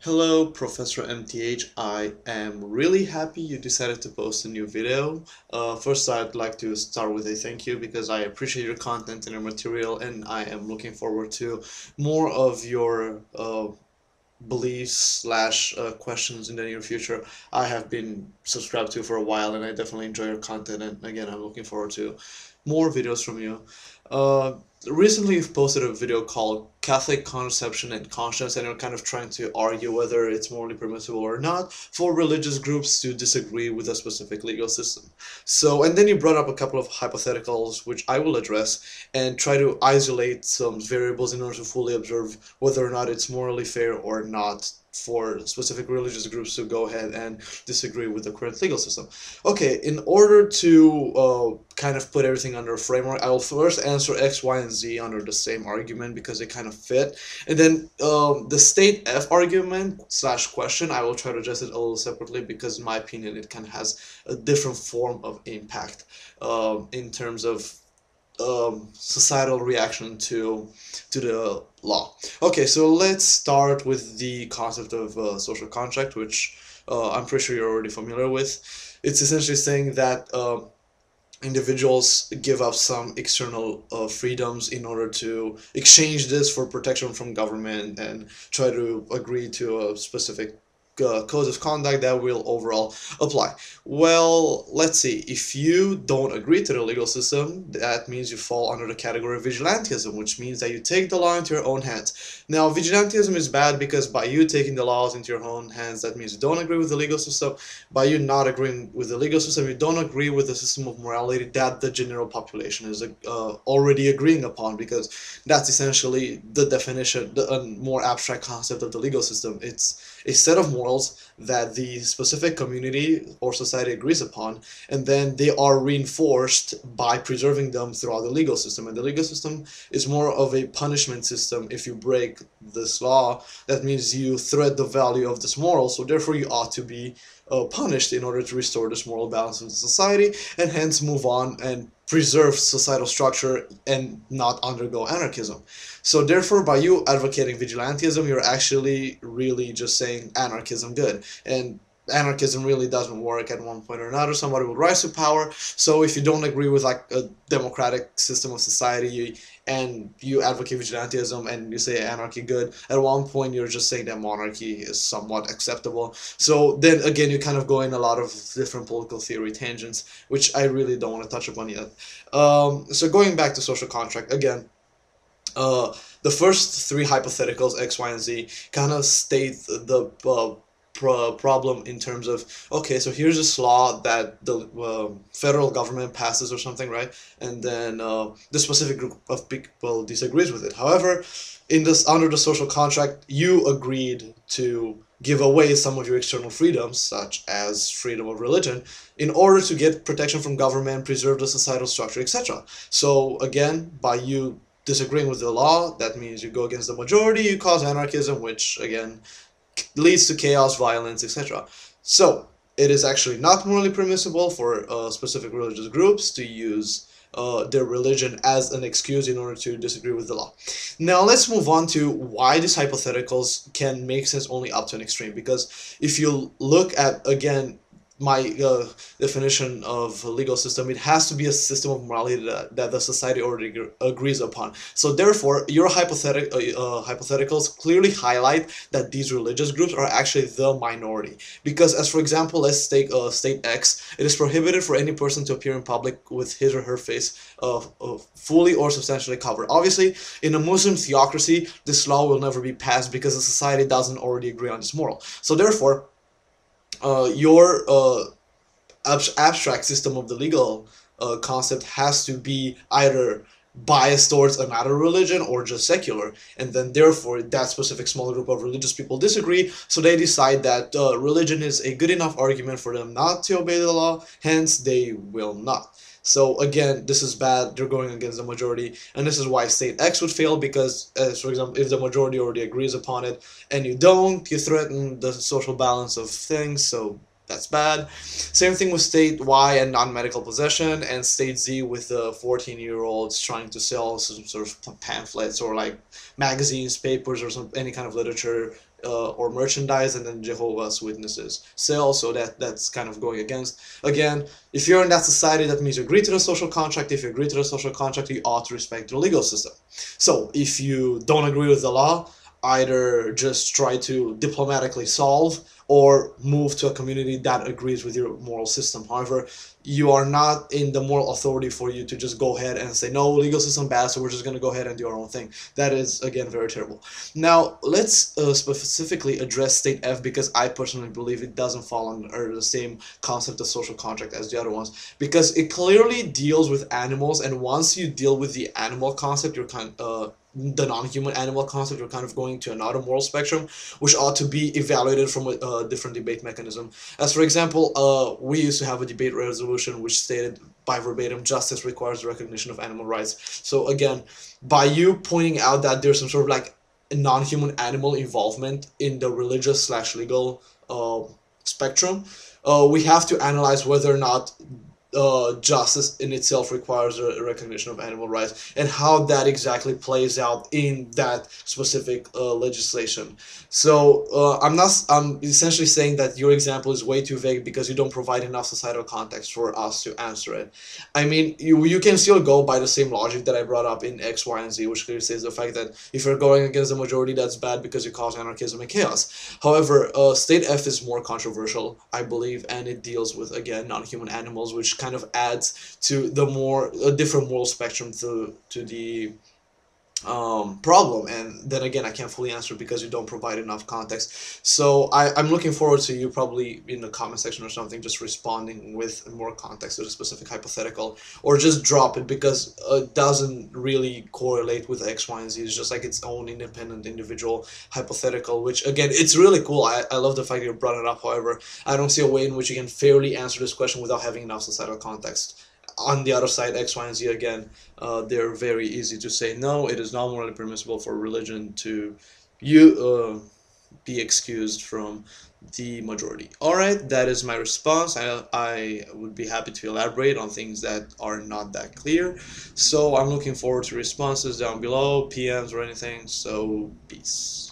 Hello, Professor MTH. I am really happy you decided to post a new video. First, I'd like to start with a thank you because I appreciate your content and your material, and I am looking forward to more of your beliefs slash questions in the near future. I have been subscribed to for a while, and I definitely enjoy your content. And again, I'm looking forward to more videos from you. Uh, Recently, you've posted a video called Catholic Contraception and Conscience, and you're kind of trying to argue whether it's morally permissible or not for religious groups to disagree with a specific legal system. So, and then you brought up a couple of hypotheticals, which I will address, and try to isolate some variables in order to fully observe whether or not it's morally fair or not for specific religious groups to go ahead and disagree with the current legal system. Okay, in order to kind of put everything under a framework, I will first answer X, Y, and Z under the same argument because they kind of fit. And then the state F argument slash question, I will try to address it a little separately because in my opinion it kind of has a different form of impact in terms of societal reaction to the law. Okay, so let's start with the concept of social contract, which I'm pretty sure you're already familiar with. It's essentially saying that individuals give up some external freedoms in order to exchange this for protection from government and try to agree to a specific codes of conduct that will overall apply. Well, let's see. If you don't agree to the legal system, that means you fall under the category of vigilantism, which means that you take the law into your own hands. Now, vigilantism is bad because by you taking the laws into your own hands, that means you don't agree with the legal system. By you not agreeing with the legal system, you don't agree with the system of morality that the general population is already agreeing upon, because that's essentially the definition, the more abstract concept of the legal system. It's a set of morals that the specific community or society agrees upon, and then they are reinforced by preserving them throughout the legal system. And the legal system is more of a punishment system. If you break this law, that means you threat the value of this moral, so therefore you ought to be punished in order to restore this moral balance in society, and hence move on and preserve societal structure and not undergo anarchism. So therefore, by you advocating vigilantism, you're actually really just saying anarchism good. And anarchism really doesn't work at one point or another. Somebody will rise to power. So if you don't agree with like a democratic system of society and you advocate vigilantism and you say anarchy good, at one point you're just saying that monarchy is somewhat acceptable. So then again, you kind of go in a lot of different political theory tangents, which I really don't want to touch upon yet. So going back to social contract again, the first three hypotheticals, X, Y, and Z, kind of state the problem in terms of, okay, so here's this law that the federal government passes or something, right? And then the specific group of people disagrees with it. However, in this, under the social contract, you agreed to give away some of your external freedoms, such as freedom of religion, in order to get protection from government, preserve the societal structure, etc. So again, by you disagreeing with the law, that means you go against the majority, you cause anarchism, which again leads to chaos, violence, etc. So it is actually not morally permissible for specific religious groups to use their religion as an excuse in order to disagree with the law. Now let's move on to why these hypotheticals can make sense only up to an extreme, because if you look at, again, my definition of a legal system, it has to be a system of morality that the society already agrees upon. So therefore, your hypotheticals clearly highlight that these religious groups are actually the minority. Because as for example, let's take state X, it is prohibited for any person to appear in public with his or her face fully or substantially covered. Obviously, in a Muslim theocracy, this law will never be passed because the society doesn't already agree on this moral. So therefore, your abstract system of the legal concept has to be either biased towards another religion or just secular, and then therefore that specific small group of religious people disagree, so they decide that religion is a good enough argument for them not to obey the law, hence they will not. So again, this is bad, they're going against the majority, and this is why state X would fail, because, for example, if the majority already agrees upon it, and you don't, you threaten the social balance of things, so that's bad. Same thing with state Y and non-medical possession, and state Z with the 14-year-olds trying to sell some sort of pamphlets or like magazines, papers, or any kind of literature or merchandise, and then Jehovah's Witnesses sell. So that's kind of going against. Again, if you're in that society, that means you agree to the social contract. If you agree to the social contract, you ought to respect the legal system. So if you don't agree with the law, either just try to diplomatically solve or move to a community that agrees with your moral system. However, you are not in the moral authority for you to just go ahead and say, no, legal system bad, so we're just going to go ahead and do our own thing. That is, again, very terrible. Now, let's specifically address state F, because I personally believe it doesn't fall under the same concept of social contract as the other ones, because it clearly deals with animals, and once you deal with the animal concept, you're the non-human animal concept, you're kind of going to another moral spectrum, which ought to be evaluated from a different debate mechanism. As for example, we used to have a debate resolution which stated by verbatim, justice requires the recognition of animal rights. So again, by you pointing out that there's some sort of like non-human animal involvement in the religious slash legal spectrum, we have to analyze whether or not justice in itself requires a recognition of animal rights, and how that exactly plays out in that specific legislation. So I'm essentially saying that your example is way too vague because you don't provide enough societal context for us to answer it. I mean, you can still go by the same logic that I brought up in X, Y, and Z, which clearly says the fact that if you're going against the majority, that's bad because you cause anarchism and chaos. However, state F is more controversial, I believe, and it deals with, again, non-human animals, which kind of adds to the more different moral spectrum to the problem. And then again, I can't fully answer because you don't provide enough context. So I'm looking forward to you probably in the comment section or something just responding with more context to the specific hypothetical, or just drop it because it doesn't really correlate with X, Y, and Z. It's just like its own independent individual hypothetical, which again, it's really cool. I love the fact that you brought it up. However, I don't see a way in which you can fairly answer this question without having enough societal context. On the other side, X, Y, and Z, again, they're very easy to say, no, it is not morally permissible for religion to be excused from the majority. Alright, that is my response. I would be happy to elaborate on things that are not that clear. So I'm looking forward to responses down below, PMs or anything. So, peace.